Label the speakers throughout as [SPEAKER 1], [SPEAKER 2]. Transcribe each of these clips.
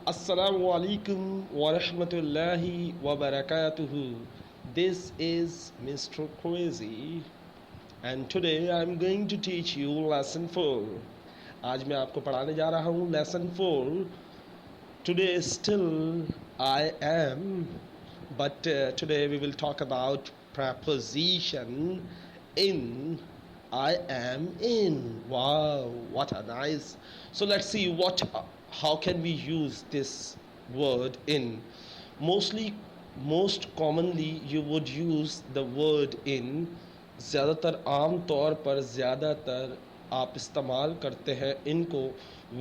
[SPEAKER 1] Assalamu alaikum wa rahmatullahi wa barakatuhu. This is Mr. Crazy and today I'm going to teach you lesson 4. आज मैं आपको पढ़ाने जा रहा हूँ lesson 4. Today still I am, but today we will talk about preposition in. I am in. Wow, what a nice. So let's see how can we use this word in. Most commonly you would use the word in. ज़्यादातर आम तौर पर ज़्यादातर आप इस्तेमाल करते हैं इनको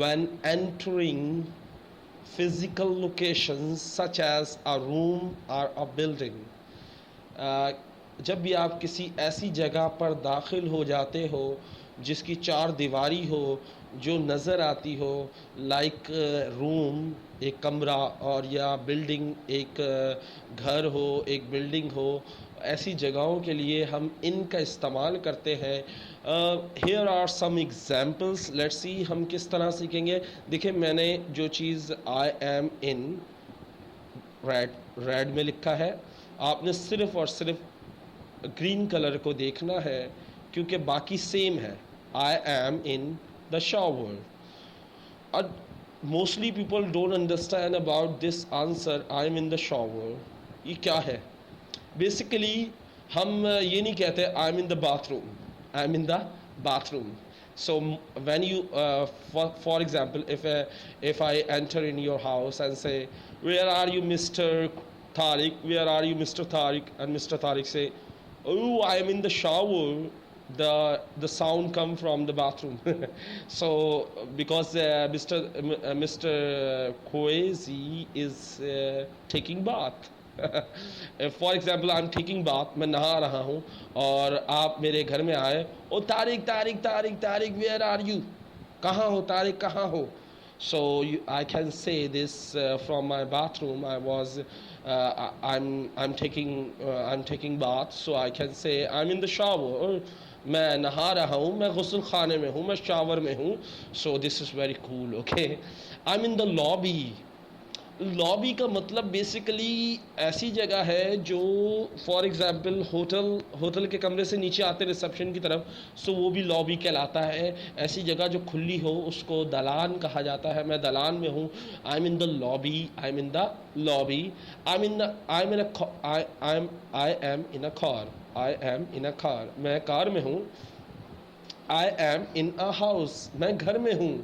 [SPEAKER 1] when entering physical locations such as a room or a building. जब भी आप किसी ऐसी जगह पर दाखिल हो जाते हो जिसकी चार दीवारी हो, जो नज़र आती हो, लाइक रूम एक कमरा और या बिल्डिंग एक घर हो, एक बिल्डिंग हो, ऐसी जगहों के लिए हम इनका इस्तेमाल करते हैं. Here are some examples. Let's see हम किस तरह सीखेंगे. देखिए मैंने जो चीज़ आई एम इन रेड में लिखा है, आपने सिर्फ़ और सिर्फ ग्रीन कलर को देखना है क्योंकि बाकी सेम है. I am in the shower. और mostly people don't understand about this answer I am in the shower. ये क्या है? बेसिकली हम ये नहीं कहते I am in the bathroom, I am in the bathroom. So when you for example if I enter in your house and say where are you Mr. Tariq, where are you Mr. Tariq, and Mr. Tariq say oh I am in the shower, the sound come from the bathroom. So because Mr. Kwesi is taking bath. For example I am taking bath, मैं नहा रहा हूँ और आप मेरे घर में आए, oh Tariq Tariq Tariq Tariq where are you, कहाँ हो तारिक, कहाँ हो. So I can say this from my bathroom. I was I'm taking bath, so I can say I'm in the shower. मैं नहा रहा हूँ, मैं गुस्ल खाने में हूँ, मैं शावर में हूँ. So this is very cool. Okay, I'm in the lobby. Lobby का मतलब बेसिकली ऐसी जगह है जो फॉर एग्ज़ाम्पल होटल के कमरे से नीचे आते रिसेप्शन की तरफ, सो वो भी लॉबी कहलाता है. ऐसी जगह जो खुली हो उसको दलान कहा जाता है. मैं दलान में हूँ. I am in the lobby, I am in the lobby. I am in a car, I am in a car, मैं कार में हूँ. I am in a house, मैं घर में हूँ.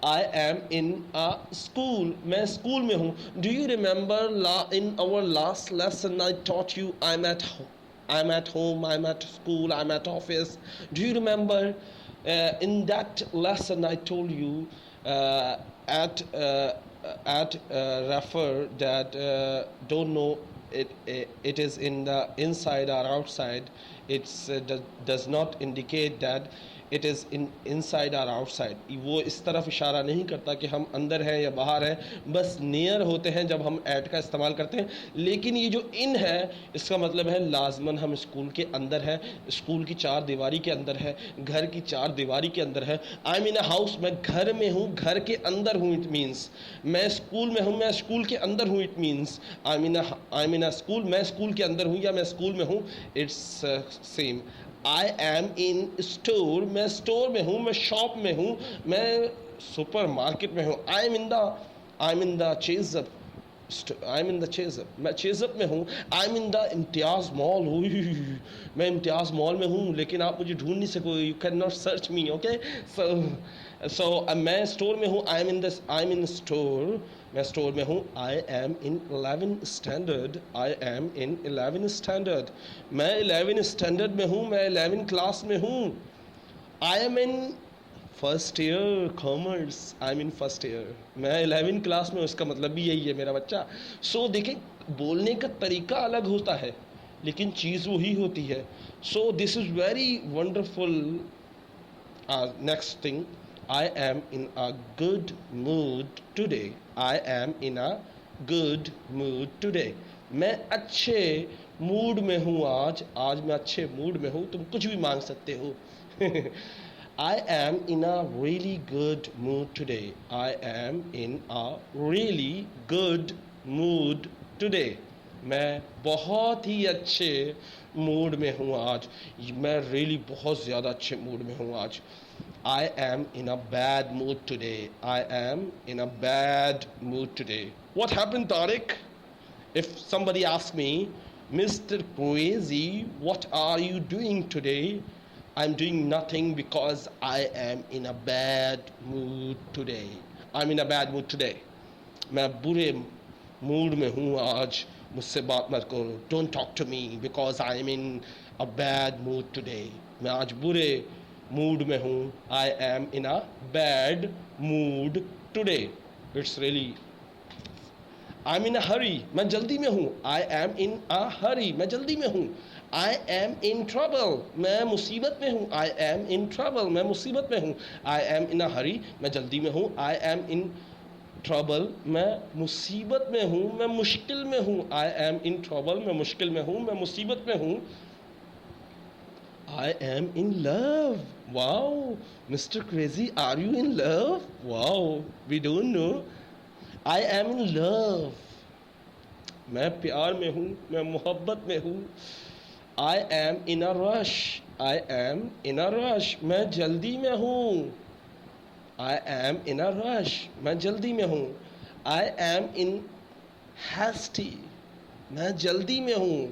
[SPEAKER 1] I am in a school, मैं school में हूँ. Do you remember in our last lesson I taught you I'm at home, I'm at school, I'm at office. Do you remember in that lesson I told you at refer that don't know it is in the inside or outside. It's does not indicate that it is inside और outside. वो इस तरफ इशारा नहीं करता कि हम अंदर हैं या बाहर हैं, बस नियर होते हैं जब हम ऐट का इस्तेमाल करते हैं. लेकिन ये जो इन है इसका मतलब है लाजमन हम स्कूल के अंदर हैं, स्कूल की चार दीवारी के अंदर है, घर की चार दीवारी के अंदर है. I am in a house, मैं घर में हूँ, घर के अंदर हूँ. इट मीन्स मैं स्कूल में हूँ, मैं स्कूल के अंदर हूँ. It means I am in a school, मैं स्कूल के अंदर हूँ या मैं स्कूल में हूँ. It's same. I am in store, मैं स्टोर में हूँ, मैं शॉप में हूँ, मैं सुपर मार्केट में हूँ. I am in the Chase Up, I am in the Chase Up, मैं चेज़अप में हूँ. I am in the Imtiaz mall, मैं इम्तियाज़ मॉल में हूँ लेकिन आप मुझे ढूंढ नहीं सकोगे. You can not search me. Okay, so मैं स्टोर में हूँ. आई एम इन स्टोर, मैं स्टोर में हूँ. I am in 11 standard, I am in 11 standard, मैं 11 स्टैंडर्ड में हूँ, मैं 11 क्लास में हूँ. I am in first year commerce, I am in first year, मैं 11 क्लास में. उसका मतलब भी यही है मेरा बच्चा. सो देखें, बोलने का तरीका अलग होता है लेकिन चीज़ वही होती है. So this is very wonderful. Next thing, I am in a good mood today. I am in a good mood today. मैं अच्छे मूड में हूँ आज मैं अच्छे मूड में हूँ. तुम कुछ भी मांग सकते हो. I am in a really good mood today. I am in a really good mood today. मैं बहुत ही अच्छे मूड में हूँ आज. मैं really बहुत ज़्यादा अच्छे मूड में हूँ आज. I am in a bad mood today. I am in a bad mood today. What happened, Tariq? If somebody asks me, Mr. Crazy, what are you doing today? I'm doing nothing because I am in a bad mood today. I'm in a bad mood today. मैं बुरे mood में हूँ आज. मुझसे बात मत करो. Don't talk to me because I'm in a bad mood today. मैं आज बुरे मूड में हूँ. I am in a bad mood today. It's really I'm in a hurry. मैं जल्दी में हूँ. I am in a hurry. मैं जल्दी में हूँ. I am in trouble. मैं मुसीबत में हूँ. I am in trouble. मैं मुसीबत में हूँ. I am in a hurry. मैं जल्दी में हूँ. I am in trouble. मैं मुसीबत में हूँ. मैं मुश्किल में हूँ. I am in trouble. मैं मुश्किल में हूँ. मैं मुसीबत में हूँ. I am in love. Wow. Mr. Crazy, are you in love? Wow. We don't know. I am in love. मैं प्यार में हूँ. मैं मोहब्बत में हूँ. I am in a rush. I am in a rush. मैं जल्दी में हूँ. I am in a rush. मैं जल्दी में हूँ. I am in hasty. मैं जल्दी में हूँ.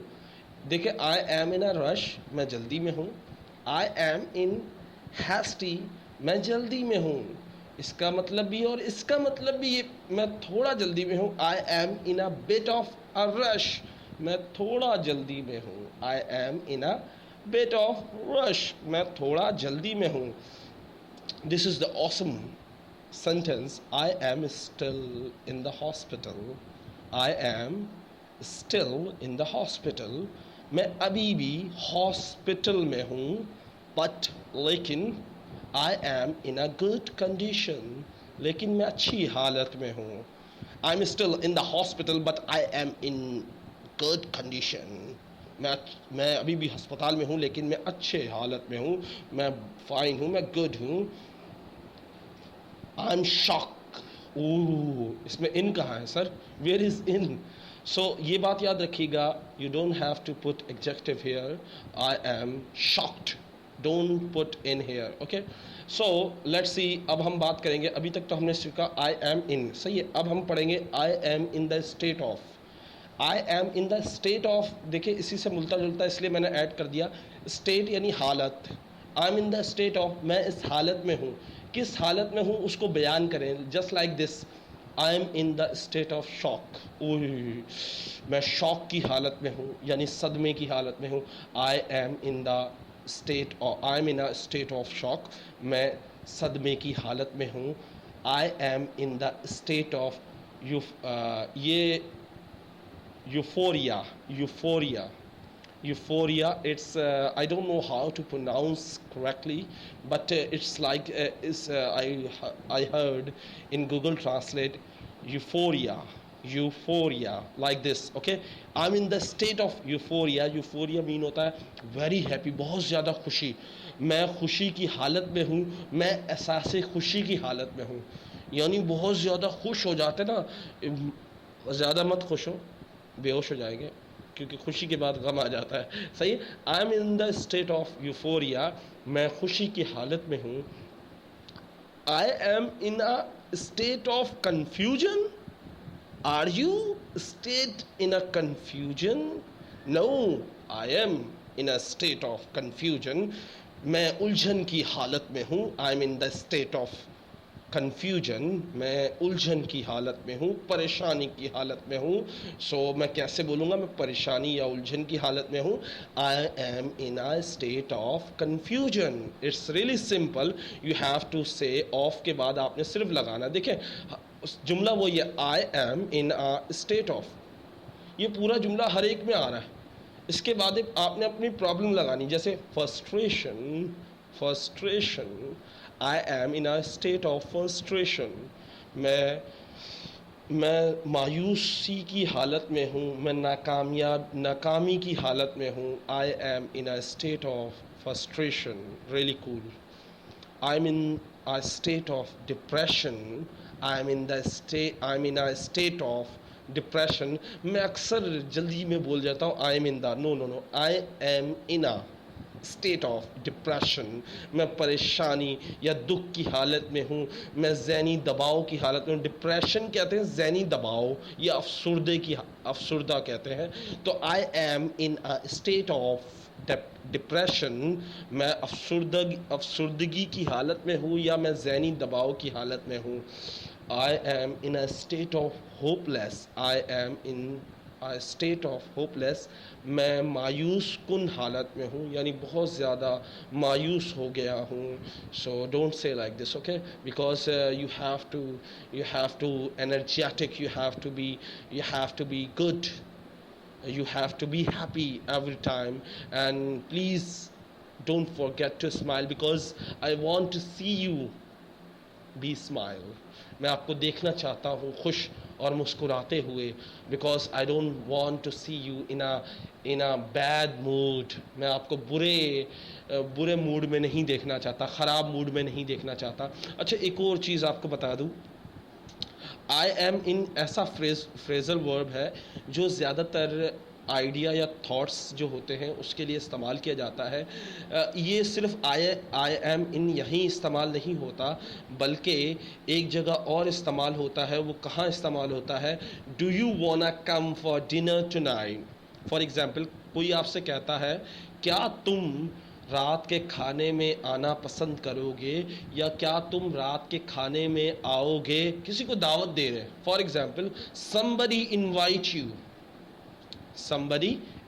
[SPEAKER 1] देखिए I am in a rush. मैं जल्दी में हूँ. I am in hasty. मैं जल्दी में हूँ. इसका मतलब भी और इसका मतलब भी ये मैं थोड़ा जल्दी में हूँ. I am in a bit of a rush. मैं थोड़ा जल्दी में हूँ. I am in a bit of rush. मैं थोड़ा जल्दी में हूँ. This is the awesome sentence. I am still in the hospital. I am still in the hospital. मैं अभी भी हॉस्पिटल में हूँ. But लेकिन I am in a good condition. लेकिन मैं अच्छी हालत में हूँ. I'm still in the hospital but I am in good condition. मैं अभी भी अस्पताल में हूँ लेकिन मैं अच्छे हालत में हूँ. मैं फाइन हूँ. मैं गुड हूँ. I'm shocked. ओह, इसमें in कहाँ है sir? Where is in? So ये बात याद रखिएगा. You don't have to put adjective here. I am shocked. Don't put in here. Okay. So let's see. अब हम बात करेंगे. अभी तक तो हमने सीखा I am in. सही है. अब हम पढ़ेंगे I am in the state of. I am in the state of. देखिए इसी से मिलता जुलता इसलिए मैंने ऐड कर दिया. State यानी हालत. I am in the state of. मैं इस हालत में हूँ. किस हालत में हूँ उसको बयान करें. Just like this. I am in the state of shock. ओह, मैं शॉक की हालत में हूँ यानी सदमे की हालत में हूँ. I am in the state of. I am in a state of shock. मैं सदमे की हालत में हूँ. I am in the state of ये euphoria. It's I don't know how to pronounce correctly, but it's like I heard in Google Translate euphoria like this. Okay, I'm in the state of euphoria mean होता है very happy, बहुत ज़्यादा खुशी. मैं खुशी की हालत में हूँ. मैं एहसास खुशी की हालत में हूँ. यानी बहुत ज़्यादा खुश हो जाते ना. ज़्यादा मत खुश हो, बेहोश हो जाएंगे क्योंकि खुशी के बाद गम आ जाता है. सही. I am in the state of euphoria. मैं खुशी की हालत में हूँ. I am in a state of confusion. Are you state in a confusion? No, I am in a state of confusion. मैं उलझन की हालत में हूँ. I am in the state of confusion. मैं उलझन की हालत में हूँ. परेशानी की हालत में हूँ. सो मैं कैसे बोलूँगा मैं परेशानी या उलझन की हालत में हूँ. I am in a state of confusion. It's really simple. You have to say of के बाद आपने सिर्फ लगाना. देखिए जुमला वो ये I am in a state of. ये पूरा जुमला हर एक में आ रहा है. इसके बाद आपने अपनी प्रॉब्लम लगानी. जैसे frustration. I am in a state of frustration. मैं मायूसी की हालत में हूँ. मैं नाकामी की हालत में हूँ. I am in a state of frustration. Really cool. I'm in a state of depression. I'm in a state of depression. मैं अक्सर जल्दी में बोल जाता हूँ I am in the, no no no, I am in a state of depression. मैं परेशानी या दुख की हालत में हूँ, मैं ज़हनी दबाव की हालत में हूँ. डिप्रेशन कहते हैं ज़हनी दबाव या अफसुर्दा कहते हैं. तो आई am in a state of depression, मैं अफसुर्दगी की हालत में हूँ या मैं ज़हनी दबाव की हालत में हूँ. I am in a state of hopeless. I am in a state of hopeless. मैं मायूस कुन हालत में हूँ, यानी बहुत ज़्यादा मायूस हो गया हूँ. So don't say like this, okay? Because you have to energetic. You have to be good. You have to be happy every time. And please don't forget to smile because I want to see you be smile. मैं आपको देखना चाहता हूँ खुश और मुस्कुराते हुए. Because I don't want to see you in a bad mood. मैं आपको बुरे मूड में नहीं देखना चाहता, ख़राब मूड में नहीं देखना चाहता. अच्छा, एक और चीज़ आपको बता दूँ. आई एम इन ऐसा फ्रेजल वर्ब है जो ज़्यादातर आइडिया या थॉट्स जो होते हैं उसके लिए इस्तेमाल किया जाता है. ये सिर्फ आई एम इन यहीं इस्तेमाल नहीं होता, बल्कि एक जगह और इस्तेमाल होता है. वो कहाँ इस्तेमाल होता है? Do you वांना come for dinner tonight. For example, कोई आपसे कहता है क्या तुम रात के खाने में आना पसंद करोगे, या क्या तुम रात के खाने में आओगे. किसी को दावत दे रहे हैं. For example, somebody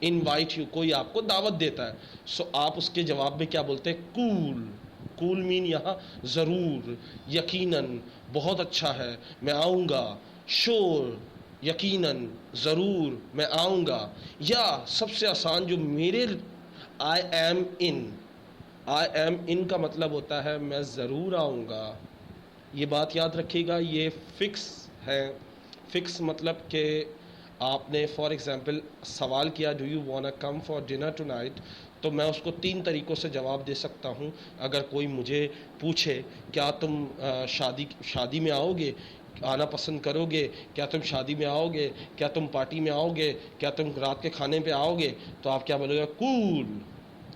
[SPEAKER 1] invite you, कोई आपको दावत देता है. सो आप उसके जवाब में क्या बोलते हैं? कूल मीन यहाँ ज़रूर, यकीनन, बहुत अच्छा है, मैं आऊँगा. श्योर, यकीनन, ज़रूर, मैं आऊँगा. या सबसे आसान जो मेरे आई एम इन का मतलब होता है मैं ज़रूर आऊँगा. ये बात याद रखिएगा, ये फ़िक्स है. फ़िक्स मतलब कि आपने फॉर एग्ज़ाम्पल सवाल किया do you वांना come for dinner tonight, तो मैं उसको 3 तरीक़ों से जवाब दे सकता हूँ. अगर कोई मुझे पूछे क्या तुम शादी में आओगे, आना पसंद करोगे, क्या तुम शादी में आओगे, क्या तुम पार्टी में आओगे, क्या तुम रात के खाने पे आओगे, तो आप क्या बोलोगे? कूल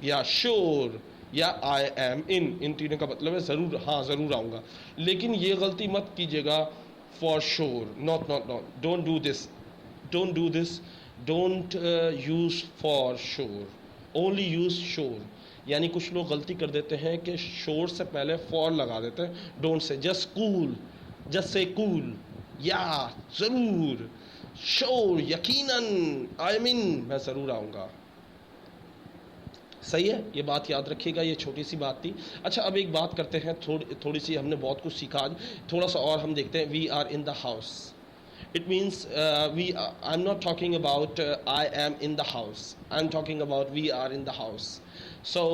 [SPEAKER 1] या श्योर या आई एम इन तीनों का मतलब है ज़रूर, हाँ ज़रूर आऊँगा. लेकिन ये गलती मत कीजिएगा, for sure, not, don't do this. Don't use for sure, only use sure. यानी कुछ लोग गलती कर देते हैं कि श्योर से पहले फॉर लगा देते हैं. Don't say, just say cool, या ज़रूर, श्योर, यकीनन, आई मीन, मैं ज़रूर आऊँगा. सही है, ये बात याद रखिएगा. ये छोटी सी बात थी. अच्छा, अब एक बात करते हैं, थोड़ी सी हमने बहुत कुछ सीखा आज, थोड़ा सा और हम देखते हैं. We are in the house. It means I'm not talking about I am in the house. I'm talking about we are in the house. So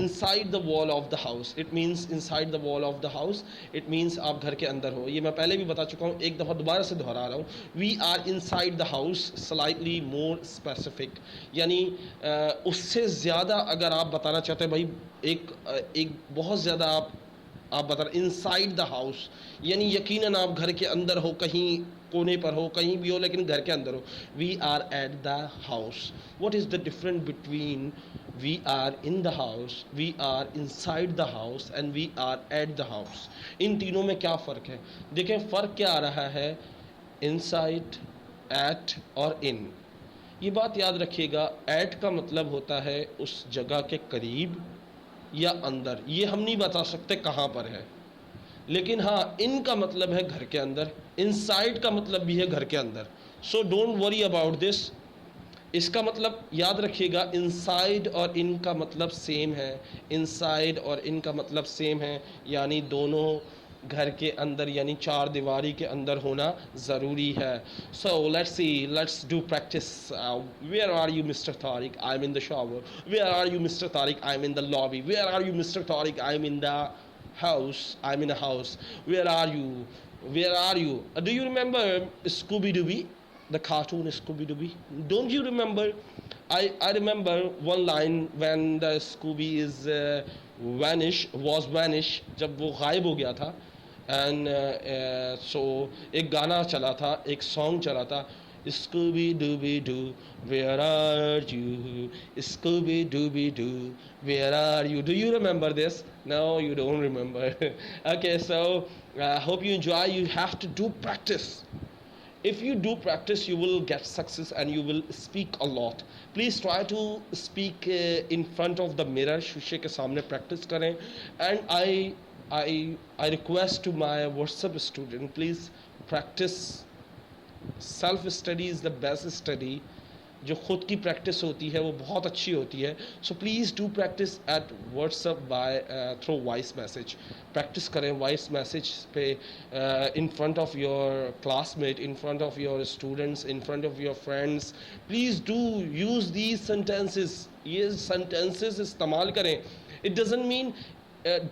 [SPEAKER 1] inside the wall of the house. It means inside the wall of the house. It means आप घर के अंदर हो. ये मैं पहले भी बता चुका हूँ, एक दफ़ा दोबारा से दोहरा रहा हूँ. We are inside the house, slightly more specific. यानी उससे ज़्यादा अगर आप बताना चाहते हैं भाई, एक बहुत ज़्यादा आप बता रहे इनसाइड द हाउस, यानी यकीनन आप घर के अंदर हो, कहीं कोने पर हो, कहीं भी हो, लेकिन घर के अंदर हो. We are at the house. What is the difference between we are in the house, we are inside the house and we are at the house? इन तीनों में क्या फ़र्क है? देखें, फ़र्क क्या आ रहा है, इनसाइड, एट और इन. ये बात याद रखिएगा, एट का मतलब होता है उस जगह के करीब या अंदर. ये हम नहीं बता सकते कहाँ पर है, लेकिन हाँ, इन का मतलब है घर के अंदर, इनसाइड का मतलब भी है घर के अंदर. So don't worry about this. इसका मतलब याद रखिएगा, इनसाइड और इन का मतलब सेम है. इनसाइड और इन का मतलब सेम है, यानी दोनों घर के अंदर यानी चार दीवारी के अंदर होना ज़रूरी है. So let's do practice. Where are you mister Tariq? I am in the shower. Where are you mister Tariq? I am in the lobby. Where are you mister Tariq? I am in the house. I'm in a house. Where are you? Where are you? Do you remember Scooby-Dooby? The cartoon Scooby-Dooby? Don't you remember? I remember one line when the Scooby is vanish was vanish, जब वो गायब हो गया था. And so एक गाना चला था, एक सॉन्ग चला था, Scooby dooby doo where are you, Scooby dooby doo where are you. Do you remember this? No, you don't remember. Okay, so hope you enjoy. You have to do practice. If you do practice, you will get success and you will speak a lot. Please try to speak in front of the mirror. शीशे के सामने practice करें. And I request to my WhatsApp student, please practice. Self study is the best study. जो खुद की practice होती है वो बहुत अच्छी होती है. So please do practice at WhatsApp by through voice message. Practice करें वॉइस मैसेज पे, in front of your classmate, in front of your students, in front of your friends. Please do use these sentences. ये sentences इस्तेमाल करें. It doesn't mean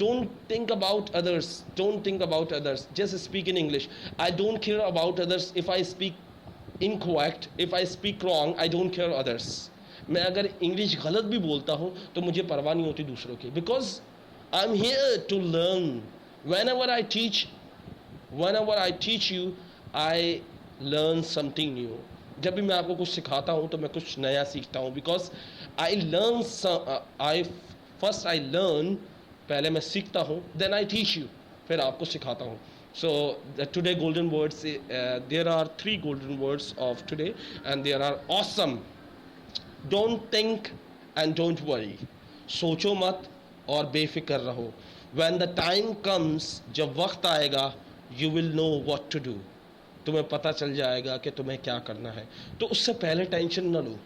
[SPEAKER 1] don't think about others, don't think about others, just speak in English. I don't care about others. If I speak incorrect, if I speak wrong, I don't care others. मैं अगर English गलत भी बोलता हूँ तो मुझे परवाह नहीं होती दूसरों की, because I'm here to learn. whenever I teach you, I learn something new. जब भी मैं आपको कुछ सिखाता हूँ तो मैं कुछ नया सीखता हूँ, because I learn I learn, पहले मैं सीखता हूँ, then I teach you, फिर आपको सिखाता हूँ. So today golden words, there are 3 golden words of today and they are awesome. Don't think and don't worry. सोचो मत और बेफिक्र रहो. When the time comes, जब वक्त आएगा, you will know what to do. तुम्हें पता चल जाएगा कि तुम्हें क्या करना है. तो उससे पहले टेंशन न लो.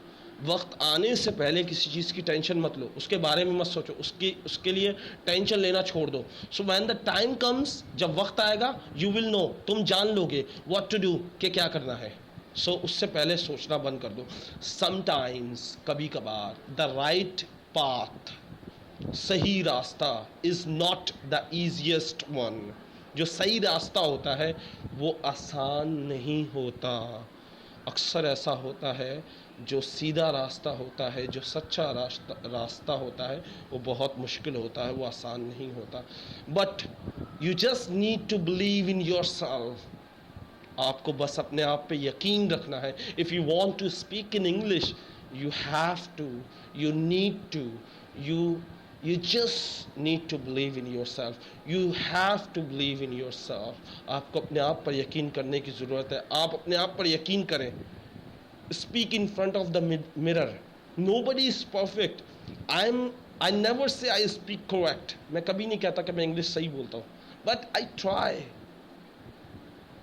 [SPEAKER 1] वक्त आने से पहले किसी चीज़ की टेंशन मत लो, उसके बारे में मत सोचो, उसके लिए टेंशन लेना छोड़ दो. So when the time comes, जब वक्त आएगा, यू विल नो, तुम जान लोगे व्हाट टू डू, कि क्या करना है. सो उससे पहले सोचना बंद कर दो. समटाइम्स, कभी कभार, द राइट पाथ, सही रास्ता, is not the easiest one. जो सही रास्ता होता है वो आसान नहीं होता. अक्सर ऐसा होता है जो सीधा रास्ता होता है, जो सच्चा रास्ता होता है, वो बहुत मुश्किल होता है, वो आसान नहीं होता. But you just need to believe in yourself. आपको बस अपने आप पे यकीन रखना है. If you want to speak in English, you have to, you need to, you just need to believe in yourself. You have to believe in yourself. आपको अपने आप पर यकीन करने की ज़रूरत है. आप अपने आप पर यकीन करें. Speak in front of the mirror. Nobody is perfect. I never say I speak correct. मैं कभी नहीं कहता कि मैं इंग्लिश सही बोलता हूँ. But I try.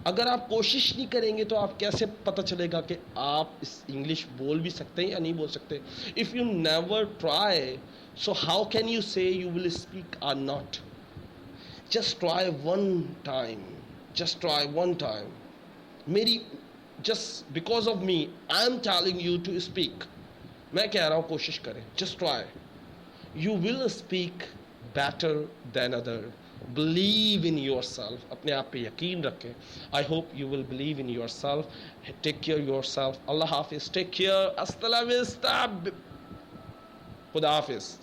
[SPEAKER 1] अगर आप कोशिश नहीं करेंगे तो आप कैसे पता चलेगा कि आप इस इंग्लिश बोल भी सकते हैं या नहीं बोल सकते. If you never try, so how can you say you will speak or not? Just try one time. Just try one time. Just because of me, I am telling you to speak. मैं कह रहा हूँ कोशिश करें. Just try. You will speak better than other. Believe in yourself. अपने आप पे यकीन रखें. I hope you will believe in yourself. Take care of yourself. Allah Hafiz. Take care. Hasta la vista. Khuda Hafiz.